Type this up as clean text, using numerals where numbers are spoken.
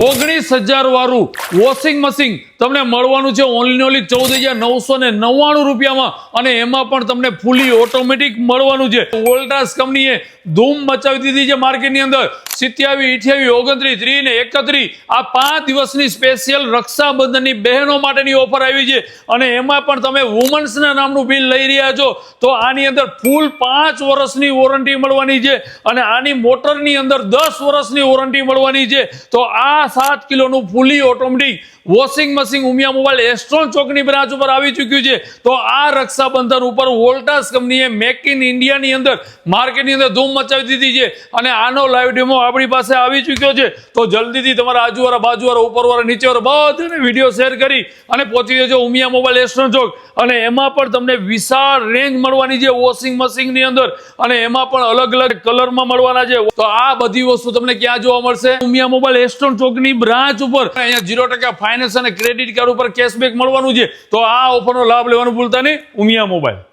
19,000 વાળું washing machine તમને મળવાનું છે ઓનલી 14,999 રૂપિયામાં અને એમાં પણ તમને ફૂલી ઓટોમેટિક મળવાનું છે. વોલ્ટાસ કંપનીએ ધૂમ મચાવી દીધી છે માર્કેટની અંદર. 27, 28, 29, 30 ને 31 આ 5 દિવસની સ્પેશિયલ રક્ષાબંધનની બહેનો માટેની ઓફર આવી છે અને એમાં પણ તમે વુમન્સના નામનું બિલ લઈ રહ્યા છો તો આની અંદર ફૂલ 5 વર્ષની વોરંટી મળવાની છે અને આની મોટરની અંદર 10 વર્ષની વોરંટી મળવાની છે. તો આ 7 કિલોનું fully automatic washing machine Umiya mobile Astron ચોકની બ્રાન્ચ ઉપર આવી ચૂક્યું છે. તો આ રક્ષાબંધન ઉપર વોલ્ટાસ કંપનીએ મેક ઇન ઇન્ડિયાની અંદર માર્કેટની અંદર ધૂમ મચાવી દીધી છે અને આનો લાઈવ ડેમો આપણી પાસે આવી ચૂક્યો છે. તો જલ્દીથી તમારા આજુવાળા બાજુવાળા ઉપરવાળા નીચેવાળા બધાને વિડીયો શેર કરી અને પહોંચી જજો ઉમિયા મોબાઈલ એસ્ટ્રોન ચોક. અને એમાં પણ તમને વિશાળ રેન્જ મળવાની છે વોશિંગ મશીનની અંદર અને એમાં પણ અલગ અલગ કલરમાં મળવાના છે. તો આ બધી વસ્તુ તમને ક્યાં જોવા મળશે? ઉમિયા મોબાઈલ એસ્ટ્રોન ચોકની બ્રાન્ચ ઉપર. અહીંયા 0% ફાઇનાન્સ અને ક્રેડિટ કાર્ડ ઉપર કેશબેક મળવાનું છે. તો આ ઓફરનો લાભ લેવાનું ભૂલતા નહીં. ઉમિયા મોબાઈલ.